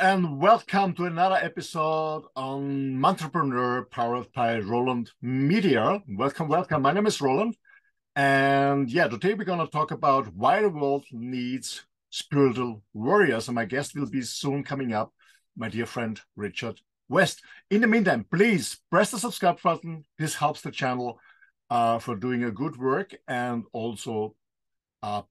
and welcome to another episode on MANTRApreneur powered by ROLAND Media. Welcome, welcome. My name is ROLAND. And yeah, today we're going to talk about why the world needs spiritual warriors. And my guest will be soon coming up, my dear friend, Richard West. In the meantime, please press the subscribe button. This helps the channel for doing a good work, and also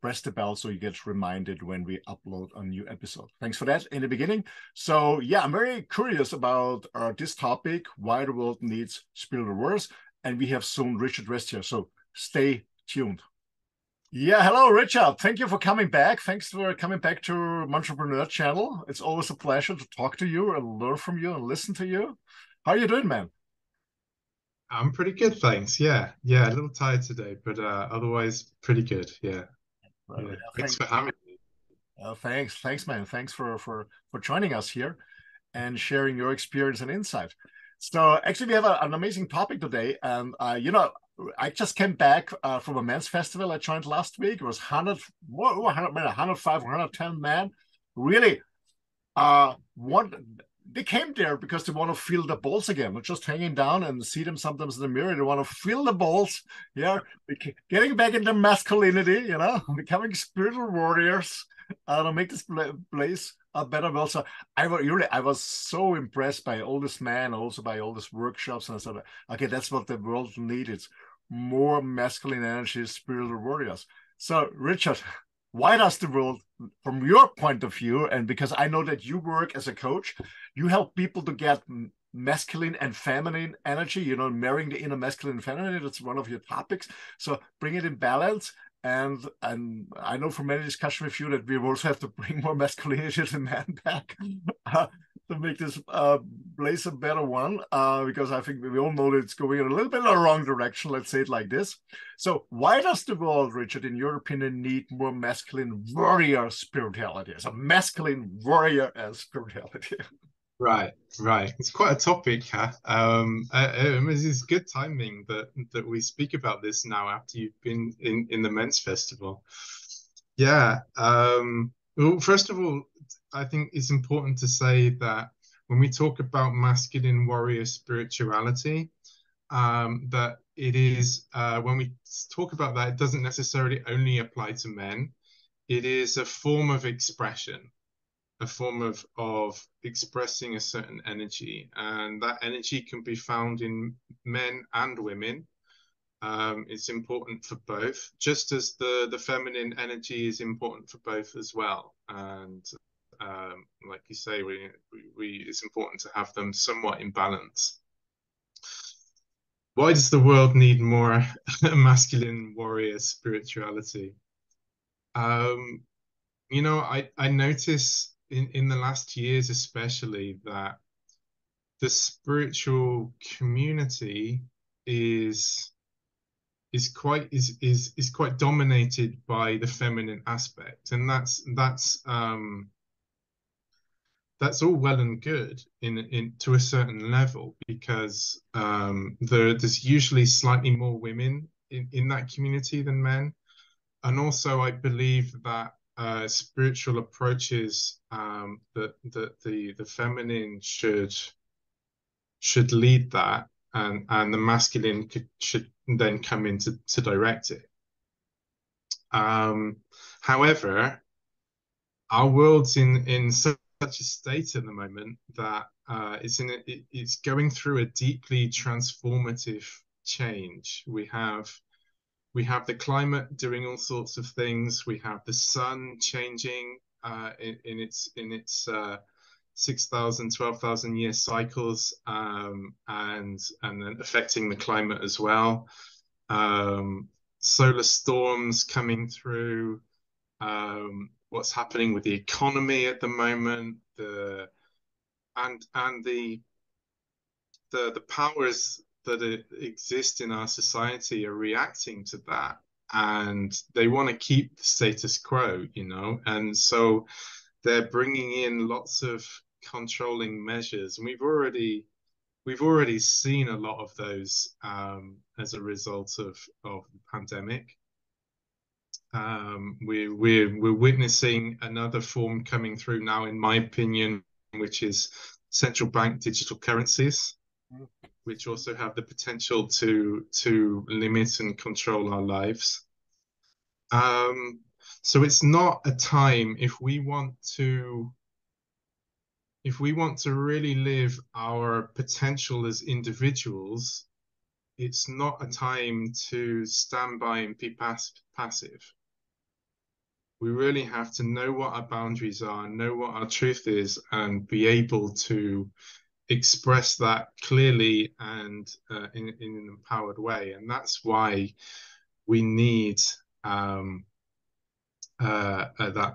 press the bell so you get reminded when we upload a new episode. Thanks for that in the beginning. So yeah, I'm very curious about this topic, why the world needs spiritual warriors. And we have soon Richard West here. So stay tuned. Yeah, hello, Richard. Thank you for coming back. Thanks for coming back to MANTRApreneur channel. It's always a pleasure to talk to you and learn from you and listen to you. How are you doing, man? I'm pretty good, thanks. Yeah, a little tired today, but otherwise pretty good. Yeah, Well, Thanks for having me. thanks, man. Thanks for joining us here and sharing your experience and insight. So actually, we have an amazing topic today, and I just came back from a men's festival I joined last week. It was 105, 110 men. Really, one they came there because they want to feel the balls again, not just hanging down and see them sometimes in the mirror. They want to feel the balls, yeah, getting back into masculinity, becoming spiritual warriors to make this place a better world. So I was so impressed by all this man, also by all these workshops, and I said, okay, that's what the world needs: more masculine energy, spiritual warriors. So, Richard, why does the world, from your point of view, and because I know that you work as a coach, you help people to get masculine and feminine energy, marrying the inner masculine and feminine. That's one of your topics. So bring it in balance. And I know from many discussions with you that we also have to bring more masculinity to the man back to make this place a better one, because I think we all know that it's going in a little bit in the wrong direction. Let's say it like this. So why does the world, Richard, in your opinion, need more masculine warrior spirituality? So masculine warrior as spirituality. Right. It's quite a topic, huh? It's good timing that we speak about this now after you've been in the men's festival. Yeah. Well, first of all, I think it's important to say that when we talk about masculine warrior spirituality, that it is when we talk about that, it doesn't necessarily only apply to men. It is a form of expression, a form of expressing a certain energy, and that energy can be found in men and women. It's important for both, just as the feminine energy is important for both as well. And like you say, it's important to have them somewhat in balance. Why does the world need more masculine warrior spirituality? Um, I notice in the last years especially that the spiritual community is is quite dominated by the feminine aspect, and that's all well and good in to a certain level, because there's usually slightly more women in that community than men. And also, I believe that spiritual approaches, that the feminine should lead that, and the masculine should then come in to direct it. However, our world's in such a state at the moment that it's going through a deeply transformative change. We have the climate doing all sorts of things. We have the sun changing in its 6,000, 12,000 year cycles, and then affecting the climate as well. Solar storms coming through. What's happening with the economy at the moment? And the powers that exist in our society are reacting to that, and they want to keep the status quo, and so they're bringing in lots of controlling measures, and we've already seen a lot of those as a result of the pandemic. We're witnessing another form coming through now, in my opinion, which is central bank digital currencies, which also have the potential to limit and control our lives. So it's not a time, if we want to really live our potential as individuals, it's not a time to stand by and be passive. We really have to know what our boundaries are, know what our truth is, and be able to express that clearly and in an empowered way. And that's why we need that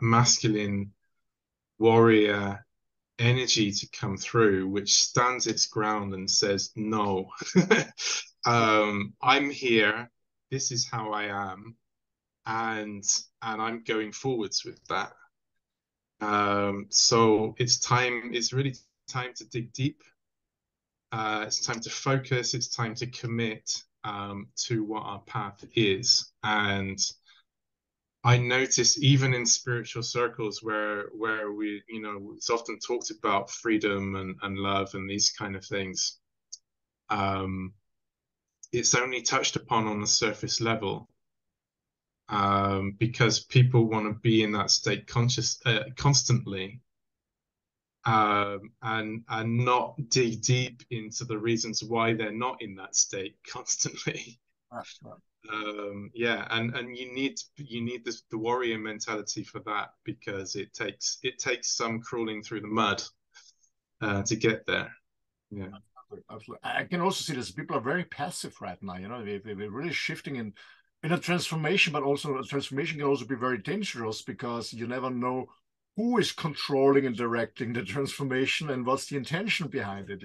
masculine warrior energy to come through, which stands its ground and says, no, I'm here. This is how I am. And I'm going forwards with that. So it's really time to dig deep. It's time to focus. It's time to commit to what our path is. And I notice even in spiritual circles where we, it's often talked about freedom and love and these kind of things. It's only touched upon on the surface level. Because people want to be in that state constantly, and not dig deep into the reasons why they're not in that state constantly. Yeah, and you need the warrior mentality for that, because it takes some crawling through the mud to get there. Yeah. Absolutely. I can also see this. People are very passive right now. They're really shifting in a transformation, but also a transformation can also be very dangerous, because you never know who is controlling and directing the transformation and what's the intention behind it.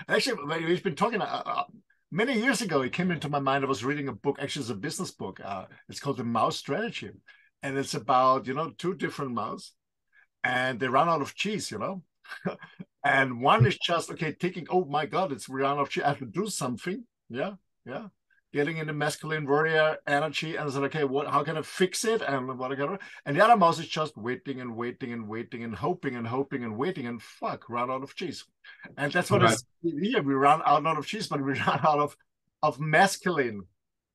Actually, we've been talking many years ago. It came into my mind. I was reading a book. Actually, it's a business book. It's called The Mouse Strategy, and it's about two different mice, and they run out of cheese. And one is just taking, oh my God, it's run out of cheese. I have to do something. Yeah. Getting in the masculine warrior energy, and I said, okay, how can I fix it? And what I can, and the other mouse is just waiting and waiting and waiting and hoping and hoping and waiting, and run out of cheese. And that's what is here. We run out not of cheese, but we run out of masculine,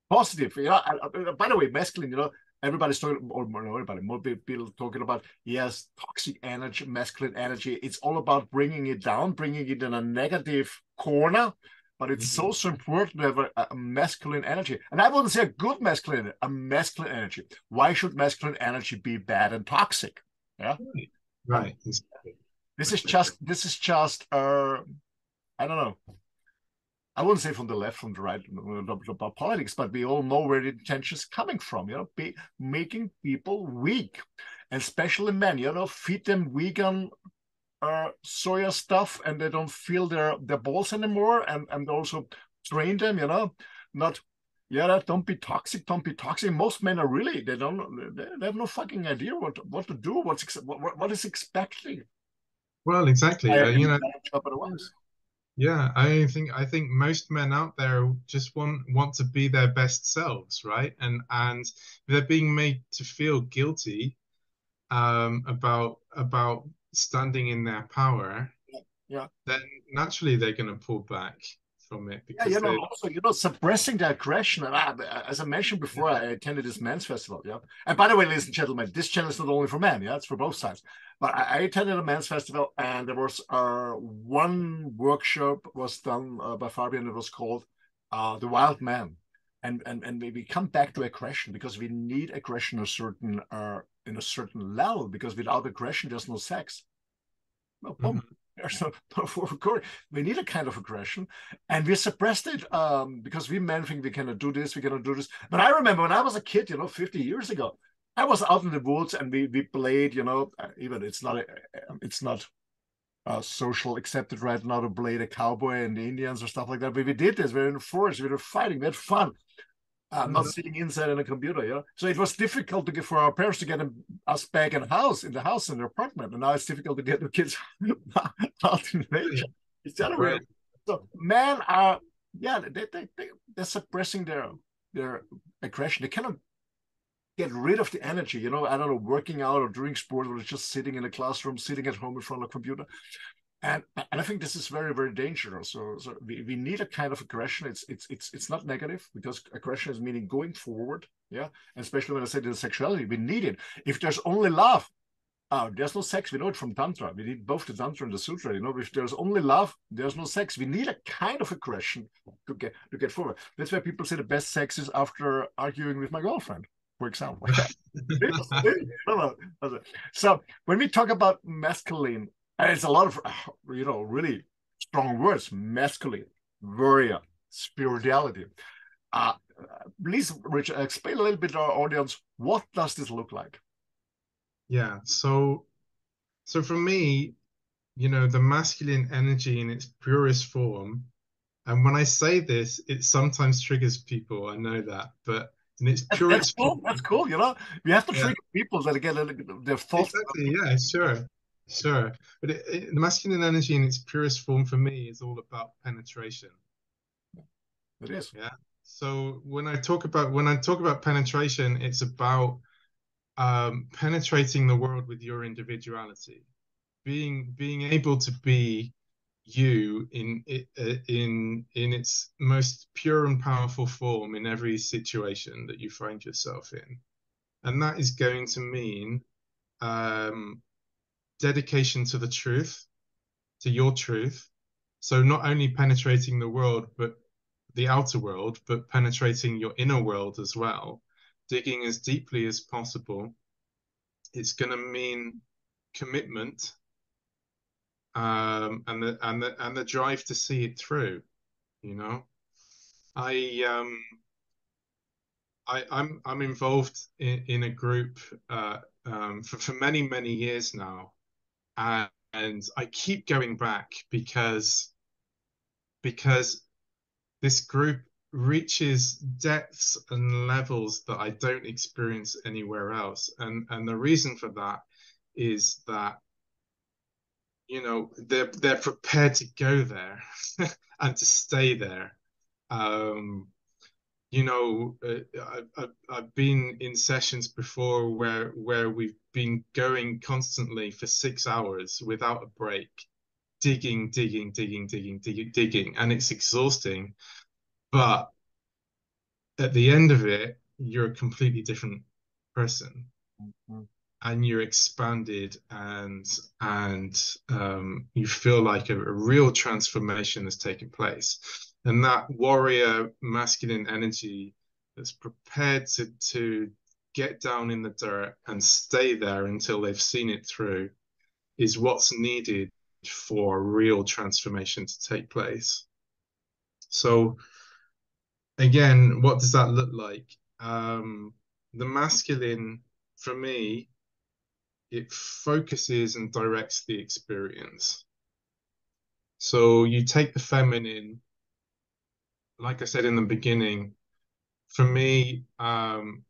positive. By the way, masculine, everybody's talking, or more people talking about, yes, toxic energy, masculine energy. It's all about bringing it down, bringing it in a negative corner. But it's so important to have a masculine energy. And I wouldn't say a good masculine, a masculine energy. Why should masculine energy be bad and toxic? Yeah. Right. This is just I don't know. I wouldn't say from the left, from the right, about politics, but we all know where the intention is coming from, making people weak, and especially men, feed them vegan soya stuff, and they don't feel their balls anymore, and also train them, don't be toxic, don't be toxic. Most men are really, they have no fucking idea what to do, what is expected. Well, exactly. Otherwise. Yeah, I think most men out there just want to be their best selves, right? And they're being made to feel guilty about standing in their power. Yeah. Then naturally they're going to pull back from it, because also suppressing the aggression. And as I mentioned before, I attended this men's festival. Yeah, and by the way, ladies and gentlemen, this channel is not only for men. Yeah, it's for both sides. But I attended a men's festival, and there was one workshop was done by Fabian. It was called "The Wild Man," and we come back to aggression, because we need aggression in a certain level, because without aggression, there's no sex. No problem. So we need a kind of aggression, and we suppressed it because we men think we cannot do this, we cannot do this. But I remember when I was a kid, 50 years ago, I was out in the woods, and we played, even it's not social accepted right now to play the cowboy and the Indians or stuff like that. But we did this. We were in the forest, we were fighting, we had fun. Not sitting inside in a computer, So it was difficult for our parents to get us back in the house, in their apartment, and now it's difficult to get the kids out in nature. It's the other way. So men are, they're suppressing their aggression. They cannot get rid of the energy. I don't know, working out or doing sport, or just sitting in a classroom, sitting at home in front of a computer. And I think this is very, very dangerous. So we need a kind of aggression. It's not negative, because aggression is meaning going forward. Yeah. And especially when I said in sexuality, we need it. If there's only love, there's no sex. We know it from Tantra. We need both the Tantra and the Sutra. If there's only love, there's no sex. We need a kind of aggression to get forward. That's why people say the best sex is after arguing with my girlfriend, for example. So when we talk about masculine, and it's a lot of really strong words: masculine, warrior, spirituality. Uh, Please, Richard, explain a little bit to our audience, what does this look like? Yeah. So for me, the masculine energy in its purest form, and when I say this, it sometimes triggers people. I know that, but in its That's purest form, cool. That's cool. We have to yeah, trigger people that get their thoughts. exactly. Yeah, sure. But the masculine energy in its purest form for me is all about penetration. It is. Yeah. So when I talk about penetration, it's about penetrating the world with your individuality, being able to be you in its most pure and powerful form in every situation that you find yourself in, and that is going to mean um, dedication to the truth, to your truth. So not only penetrating the world, but the outer world, but penetrating your inner world as well, digging as deeply as possible. It's going to mean commitment, and the drive to see it through. You know, I I'm involved in a group for many years now, and I keep going back because this group reaches depths and levels that I don't experience anywhere else, and the reason for that is that they're prepared to go there and to stay there. Um, I've been in sessions before where we've been going constantly for 6 hours without a break, digging, and it's exhausting. But at the end of it, you're a completely different person, Mhm. and you're expanded, and you feel like a real transformation has taken place. And that warrior masculine energy that's prepared to get down in the dirt and stay there until they've seen it through is what's needed for real transformation to take place. So again, what does that look like? The masculine, for me, it focuses and directs the experience. So you take the feminine, like I said in the beginning, for me, the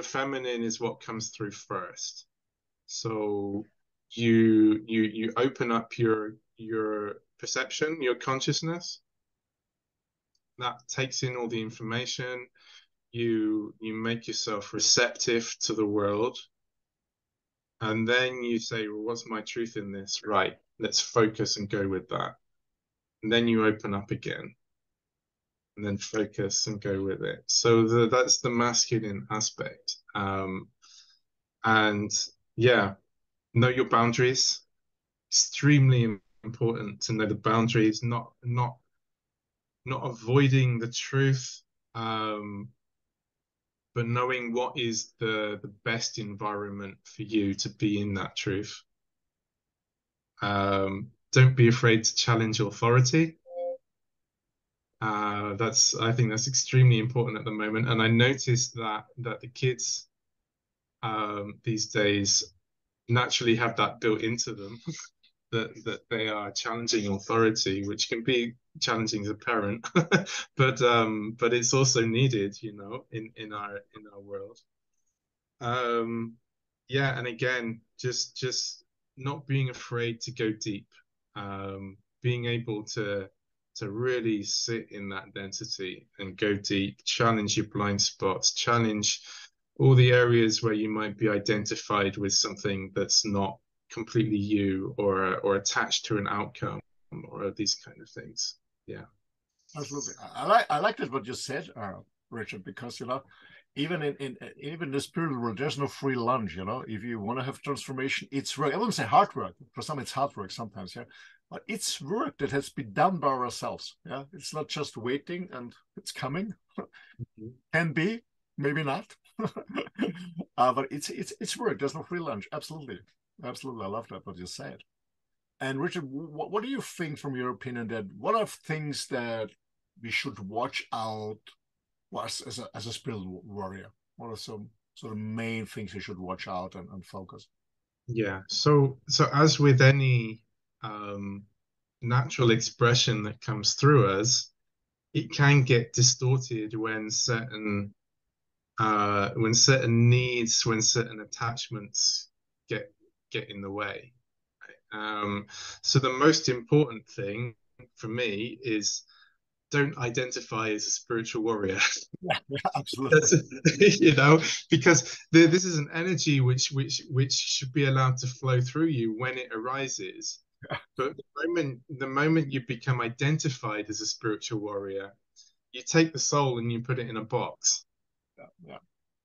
feminine is what comes through first. So you open up your perception, your consciousness, that takes in all the information. You make yourself receptive to the world, and then you say, well, what's my truth in this? Right, let's focus and go with that. And then you open up again, and then focus and go with it. So that's the masculine aspect. And yeah, know your boundaries. Extremely important to know the boundaries, not avoiding the truth, but knowing what is the best environment for you to be in that truth. Don't be afraid to challenge authority. I think that's extremely important at the moment, and I noticed that the kids these days naturally have that built into them that they are challenging authority, which can be challenging as a parent, but it's also needed, in our world. Yeah, and again, just not being afraid to go deep, being able to really sit in that density and go deep, challenge your blind spots, challenge all the areas where you might be identified with something that's not completely you or attached to an outcome or these kind of things. Yeah. Absolutely. I like that what you said, Richard, because even in the spiritual world, there's no free lunch. If you want to have transformation, it's work. I wouldn't say hard work. For some, it's hard work sometimes, yeah. But it's work that has been done by ourselves. Yeah, it's not just waiting and it's coming. Can be, maybe not. But it's work. There's no free lunch. Absolutely, absolutely. I love that what you said. And Richard, what do you think, from your opinion, that what are things that we should watch out as a spiritual warrior? What are some sort of main things we should watch out and focus? Yeah. So as with any um, natural expression that comes through us, it can get distorted when certain needs, when certain attachments get get in the way. So the most important thing for me is don't identify as a spiritual warrior. Yeah, absolutely. That's, because this is an energy which should be allowed to flow through you when it arises. But the moment you become identified as a spiritual warrior, you take the soul and you put it in a box, Yeah, yeah,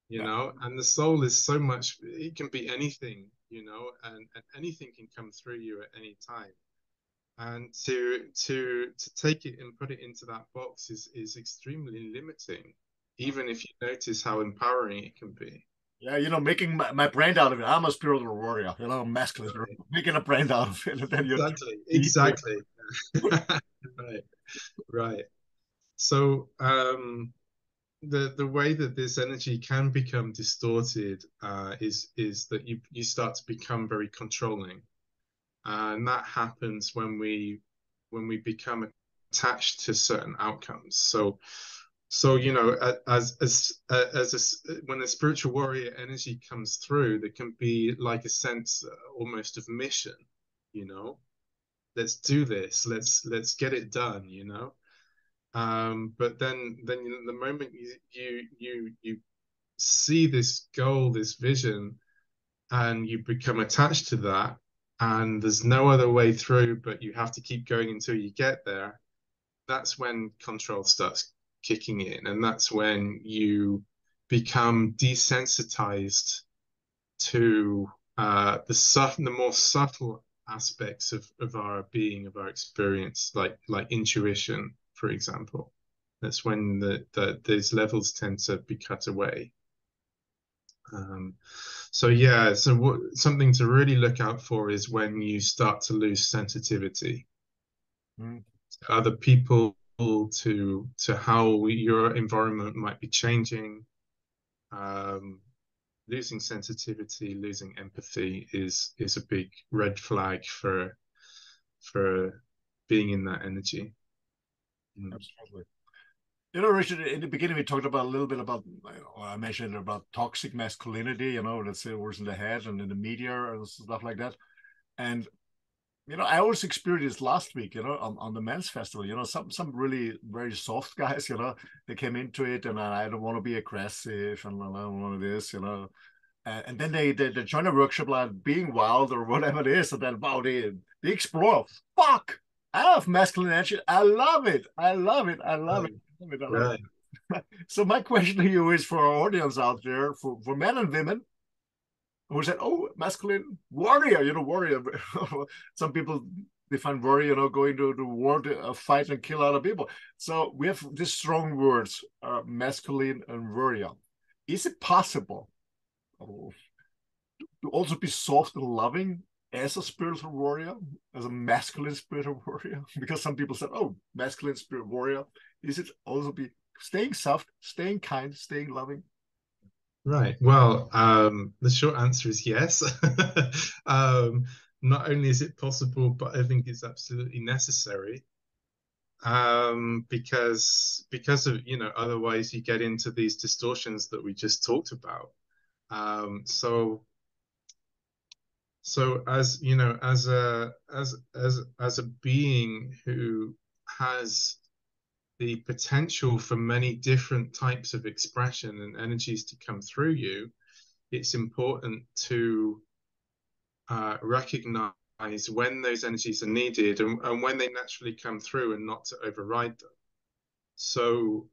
you yeah. know, and the soul is so much, it can be anything, and anything can come through you at any time. And to take it and put it into that box is extremely limiting, even if you notice how empowering it can be. Yeah, making my brand out of it. I'm a spiritual warrior, masculine, Right. making a brand out of it. And then you're Exactly, deep. exactly. Right, right. So the way that this energy can become distorted is that you start to become very controlling, and that happens when we become attached to certain outcomes. So when a spiritual warrior energy comes through, there can be like a sense almost of mission. You know, let's do this. Let's get it done. But then the moment you see this goal, this vision, and you become attached to that, and there's no other way through, but you have to keep going until you get there. That's when control starts kicking in, and that's when you become desensitized to the more subtle aspects of our being, of our experience, like intuition, for example. That's when these levels tend to be cut away. Um, so yeah, something to really look out for is when you start to lose sensitivity Mm, to other people, to how your environment might be changing. Um, Losing sensitivity, losing empathy is a big red flag for being in that energy. Mm. absolutely. Richard, in the beginning, we talked about a little bit about, I mentioned about toxic masculinity, let's say it was in the head and in the media and stuff like that. And, I also experienced this last week, on the men's festival, some really very soft guys, they came into it and I don't want to be aggressive and I don't want to this, and then they join a workshop like being wild or whatever it is, and then wow, they explore. Fuck, I have masculine energy. I love it. I love it. I love it. Right, I love it. I love right. it. So my question to you is, for our audience out there, for men and women who said, "Oh, masculine warrior," warrior. Some people define warrior, going to the war to fight and kill other people. So we have these strong words, masculine and warrior. Is it possible to also be soft and loving as a spiritual warrior, as a masculine spiritual warrior? Because some people said, "Oh, masculine spirit warrior." Is it also be staying soft, staying kind, staying loving? Right. Well, the short answer is yes. Um, Not only is it possible, but I think it's absolutely necessary. Because of, otherwise you get into these distortions that we just talked about. So as you know, as a being who has the potential for many different types of expression and energies to come through you, it's important recognize when those energies are needed and when they naturally come through and not to override them. So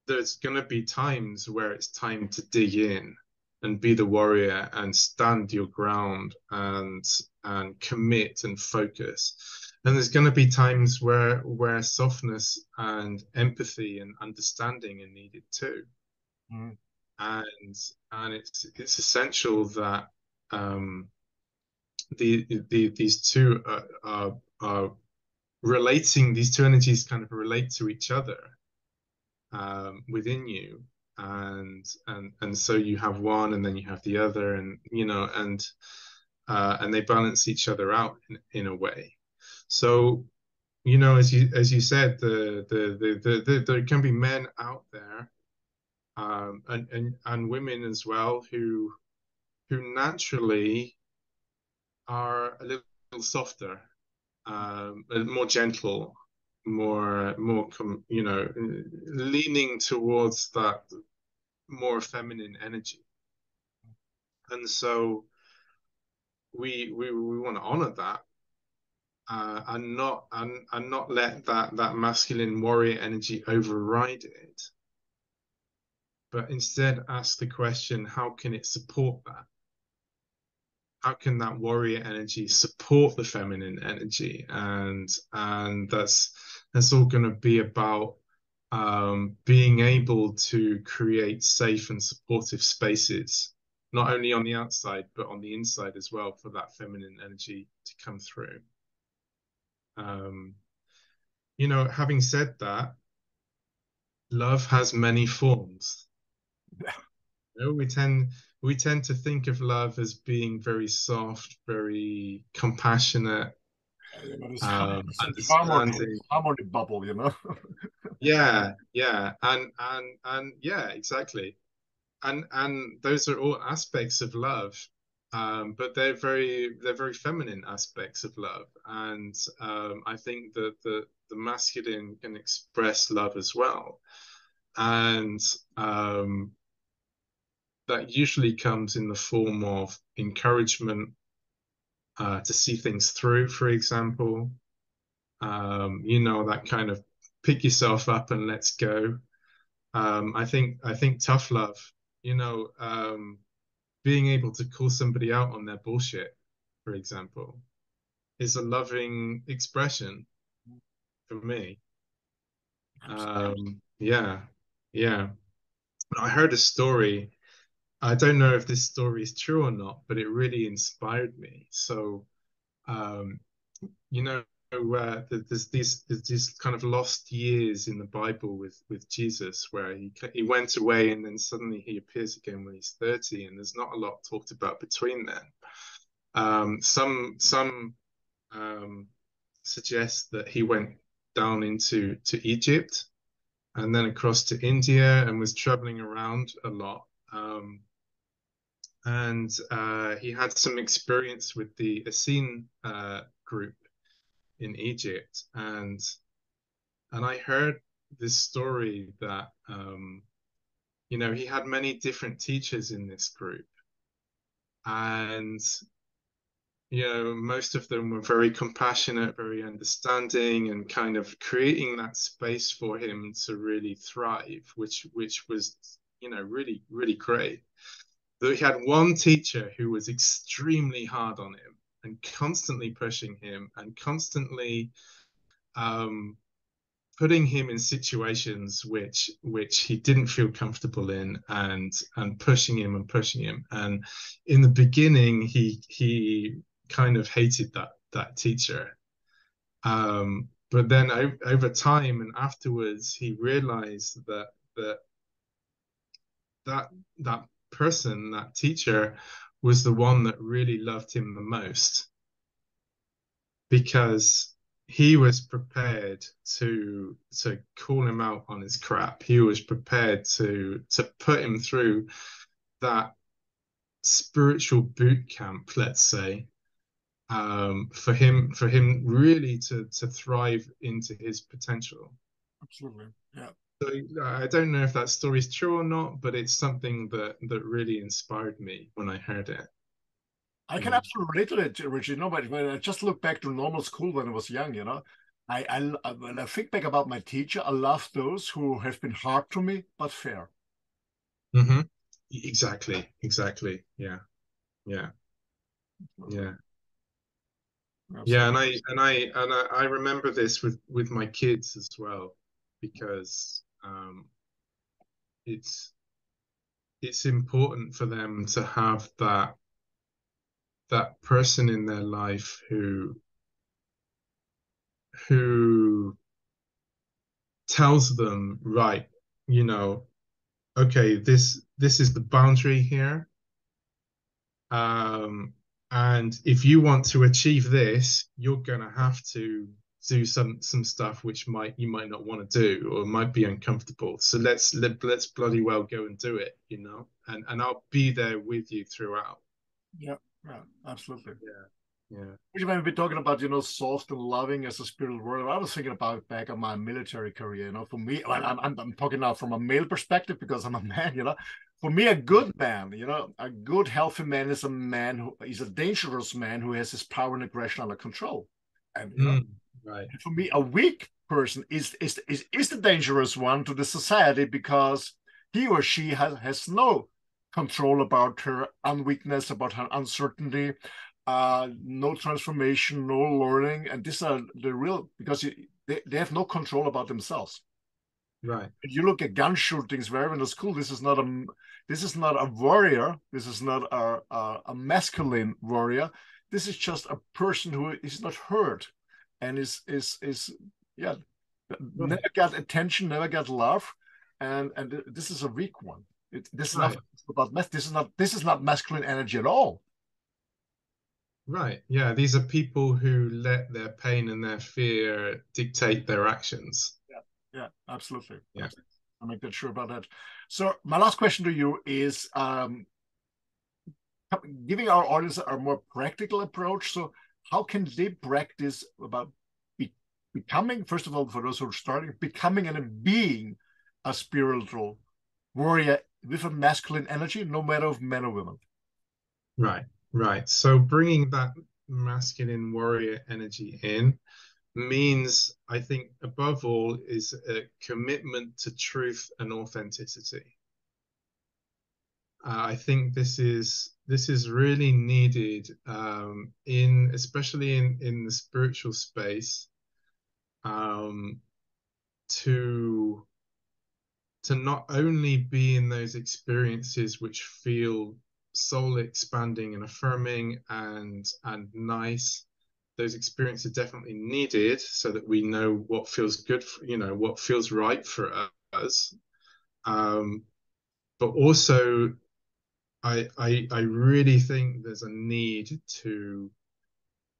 there's going to be times where it's time to dig in and be the warrior and stand your ground and commit and focus. And there's going to be times where softness and empathy and understanding are needed too. Mm. And it's essential that these two are relating. These two energies kind of relate to each other within you, and so you have one, and then you have the other, and and they balance each other out in a way. So as you said, there can be men out there, and women as well who naturally are a little softer, more gentle, leaning towards that more feminine energy. And so we want to honor that, and not let that masculine warrior energy override it, but instead ask the question, how can it support that? How can that warrior energy support the feminine energy? And that's all going to be about being able to create safe and supportive spaces, not only on the outside but on the inside as well, for that feminine energy to come through. Having said that, love has many forms. We tend to think of love as being very soft, very compassionate, It's understanding. harmony bubble, you know. Yeah, yeah, and yeah, exactly. And those are all aspects of love, but they're very feminine aspects of love. And I think that the masculine can express love as well, and that usually comes in the form of encouragement, to see things through, for example. That kind of pick yourself up and let's go. I think tough love, being able to call somebody out on their bullshit, for example, is a loving expression for me. Yeah, yeah. I heard a story. I don't know if this story is true or not, but it really inspired me. So, um, you know, there's these kind of lost years in the Bible with Jesus, where he went away and then suddenly he appears again when he's 30, and there's not a lot talked about between then. Some suggest that he went down to Egypt and then across to India and was traveling around a lot. And he had some experience with the Essene group in Egypt, and I heard this story that he had many different teachers in this group, and most of them were very compassionate, very understanding, and kind of creating that space for him to really thrive, which was really really great. Though he had one teacher who was extremely hard on him and constantly pushing him and constantly putting him in situations which he didn't feel comfortable in, and pushing him and pushing him. And in the beginning, he kind of hated that teacher. But then over time and afterwards, he realized that person, that teacher, was the one that really loved him the most, because he was prepared to call him out on his crap. He was prepared to put him through that spiritual boot camp, let's say, for him really to thrive into his potential. Absolutely, yeah. So I don't know if that story is true or not, but it's something that really inspired me when I heard it. I can Yeah. absolutely relate to it, Richard. But when I just look back to normal school when I was young, when I think back about my teacher, I love those who have been hard to me but fair. Hmm. Exactly. Exactly. Yeah. Yeah. Yeah. Yeah. Absolutely. I remember this with my kids as well, because it's it's important for them to have that person in their life who tells them, right, you know, okay, this is the boundary here. Um, and if you want to achieve this, you're gonna have to do some stuff which you might not want to do or might be uncomfortable. So let's bloody well go and do it, you know. And I'll be there with you throughout. Yeah, yeah, absolutely. Yeah, yeah. Which when we're talking about, soft and loving as a spiritual word, I was thinking about back on my military career. For me, well, I'm talking now from a male perspective because I'm a man. For me, a good man, a good healthy man is a man who is a dangerous man who has his power and aggression under control. And Right, for me, a weak person is the dangerous one to the society because he or she has no control about her unweakness, about her uncertainty, no transformation, no learning, and these are the real because they have no control about themselves. right, If you look at gun shootings wherever in the school, this is not a warrior. This is not a masculine warrior. This is just a person who is not heard, and is yeah, never right, got attention, never got love, and this is a weak one. This is not right, about this is not masculine energy at all. right. Yeah, these are people who let their pain and their fear dictate their actions. Yeah, yeah, absolutely. Yeah. Absolutely. I'll make that sure about that. So my last question to you is giving our audience a more practical approach. So how can they practice about becoming, first of all, for those who are starting, becoming and being a spiritual warrior with a masculine energy, no matter of men or women? Right, right. So bringing that masculine warrior energy in means, I think, above all, is a commitment to truth and authenticity. I think this is really needed, especially in the spiritual space, um, to not only be in those experiences which feel soul expanding and affirming and nice. Those experiences are definitely needed so that we know what feels good for, what feels right for us. um, but also I really think there's a need to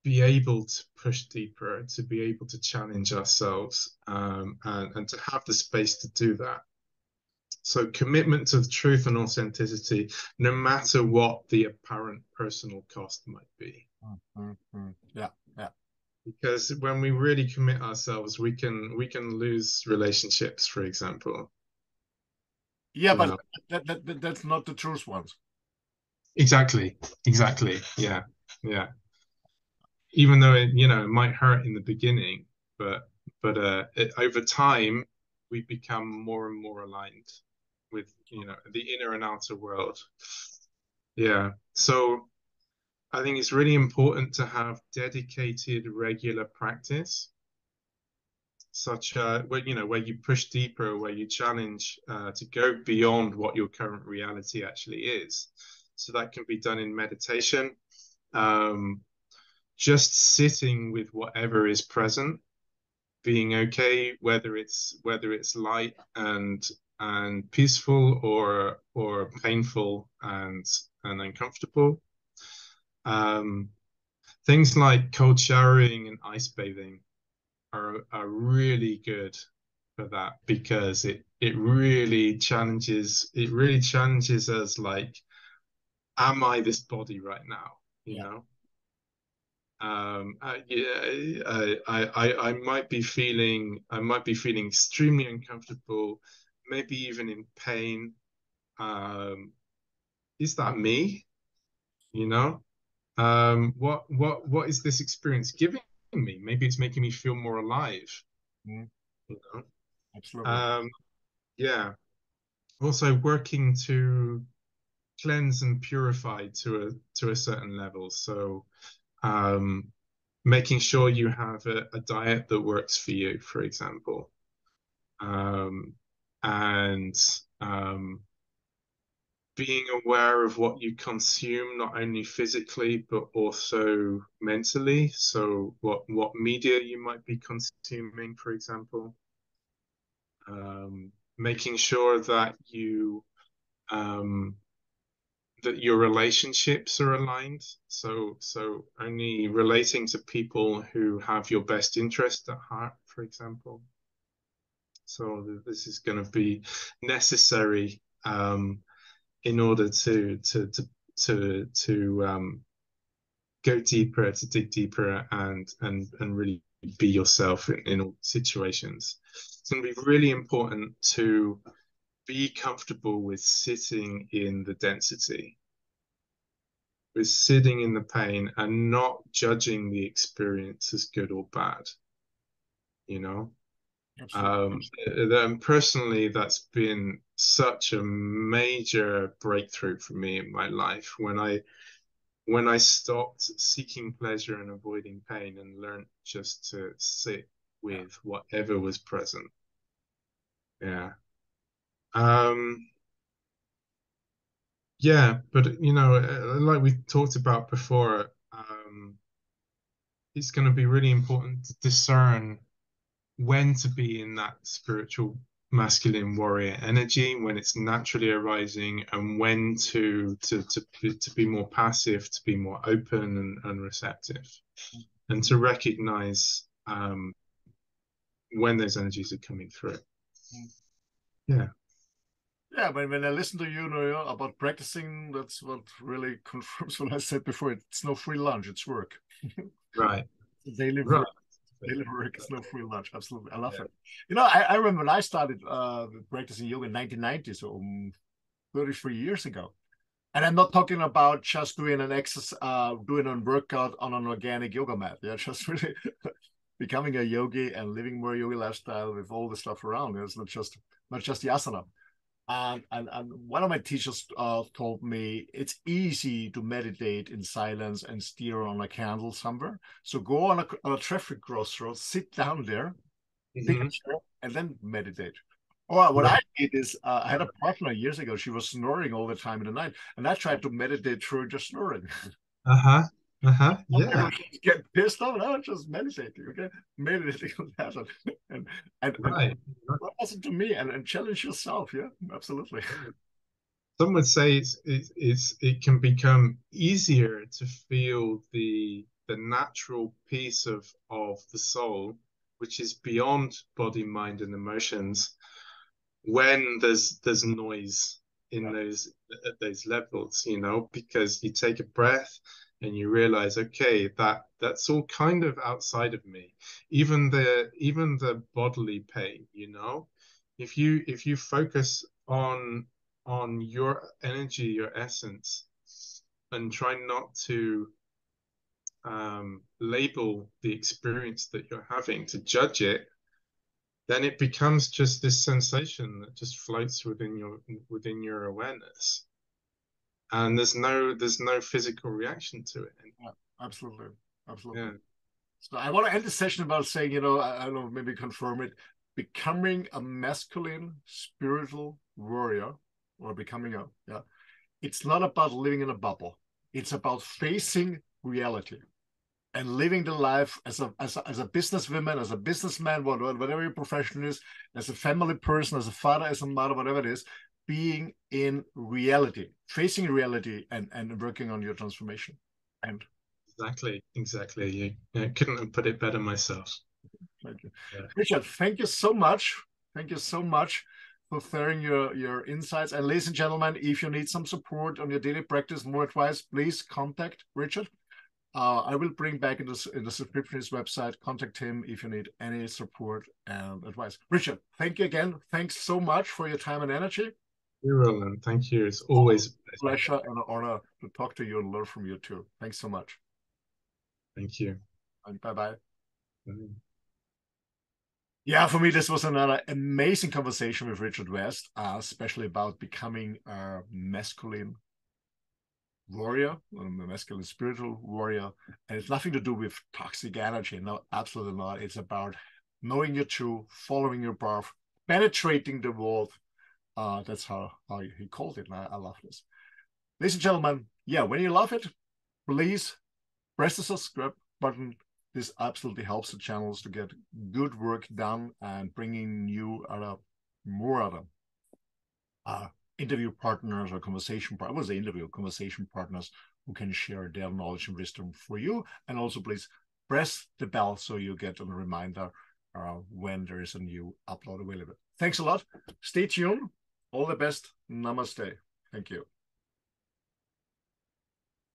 be able to push deeper, to be able to challenge ourselves, and to have the space to do that. So commitment to the truth and authenticity, no matter what the apparent personal cost might be. Mm-hmm. Yeah, yeah. Because when we really commit ourselves, we can lose relationships, for example. Yeah, You but know. that's not the truth ones. Exactly. Exactly. Yeah. Yeah. Even though it might hurt in the beginning, over time we become more and more aligned with the inner and outer world. Yeah. So I think it's really important to have dedicated, regular practice, such where you push deeper, where you challenge to go beyond what your current reality actually is. So that can be done in meditation, um, just sitting with whatever is present, being okay, whether it's light and peaceful or painful and uncomfortable. Um, Things like cold showering and ice bathing are really good for that, because it really challenges us, like, am I this body right now? You Yeah, know? Yeah, I might be feeling extremely uncomfortable, maybe even in pain. Um, is that me? You know? What is this experience giving me? Maybe it's making me feel more alive, Mm, you know? absolutely. Um, yeah. Also working to cleanse and purify to a certain level. So um, making sure you have a diet that works for you, for example, um, and being aware of what you consume, not only physically but also mentally. So what media you might be consuming, for example, making sure um, that your relationships are aligned. So only relating to people who have your best interest at heart, for example. So this is going to be necessary in order to go deeper, to dig deeper, and really be yourself in all situations. It's going to be really important to be comfortable with sitting in the density, with sitting in the pain and not judging the experience as good or bad, you know? Absolutely. Personally, that's been such a major breakthrough for me in my life when I stopped seeking pleasure and avoiding pain and learned just to sit Yeah. with whatever was present. Yeah. Um, yeah, but like we talked about before, it's going to be really important to discern when to be in that spiritual masculine warrior energy, when it's naturally arising, and when to be more passive, to be more open and receptive, and to recognize when those energies are coming through. Mm. Yeah, Yeah, but when I listen to you, about practicing, that's what really confirms what I said before. It's no free lunch, it's work. right, It's daily right. work. Daily work is no free lunch. Absolutely. I love Yeah. it. I remember when I started practicing yoga in 1990, so 33 years ago. And I'm not talking about just doing an exercise, doing a workout on an organic yoga mat. Yeah, just really becoming a yogi and living more yogi lifestyle with all the stuff around. It's not just the asana. And one of my teachers told me it's easy to meditate in silence and steer on a candle somewhere. So go on a traffic crossroads, sit down there, pick a Hmm. chair, and then meditate. Or what I Right. did is I had a partner years ago. She was snoring all the time in the night, and I tried to meditate through just snoring. Uh-huh. Uh-huh. Some people Yeah. get pissed off. No, just meditating, okay? Meditating on that, and Right. Right. what was it to me? And challenge yourself. Yeah, absolutely. Some would say it can become easier to feel the natural peace of the soul, which is beyond body, mind, and emotions, when there's noise in Yeah, those at those levels, because you take a breath and you realize, okay, that's all kind of outside of me, even the bodily pain, if you focus on your energy, your essence, and try not to label the experience that you're having, to judge it, then it becomes just this sensation that just floats within your awareness, and there's no physical reaction to it. yeah, absolutely, absolutely. Yeah, So I want to end the session about saying, I don't know, maybe confirm it, becoming a masculine spiritual warrior, or becoming a, yeah. It's not about living in a bubble. It's about facing reality and living the life as a businesswoman, as a businessman, whatever your profession is, as a family person, as a father, as a mother, whatever it is, being in reality, facing reality, and working on your transformation. And exactly. You couldn't have put it better myself. thank you, Yeah. Richard. Thank you so much. Thank you so much for sharing your insights. And ladies and gentlemen, if you need some support on your daily practice, more advice, please contact Richard. I will bring back in the subscription his website. Contact him if you need any support and advice. Richard, thank you again. Thanks so much for your time and energy. you, Roland. Thank you. It's always a pleasure. Pleasure and an honor to talk to you and learn from you too. Thanks so much. Thank you. And bye-bye. Bye. Yeah, for me, this was another amazing conversation with Richard West, especially about becoming a masculine warrior, a masculine spiritual warrior. And it's nothing to do with toxic energy. No, absolutely not. It's about knowing your truth, following your path, penetrating the world. That's how he called it. And I love this. Ladies and gentlemen, yeah, when you love it, please press the subscribe button. This absolutely helps the channels to get good work done and bringing you more other interview partners or conversation partners. I would say conversation partners who can share their knowledge and wisdom for you. And also, please press the bell so you get a reminder when there is a new upload available. Thanks a lot. Stay tuned. All the best. Namaste. Thank you.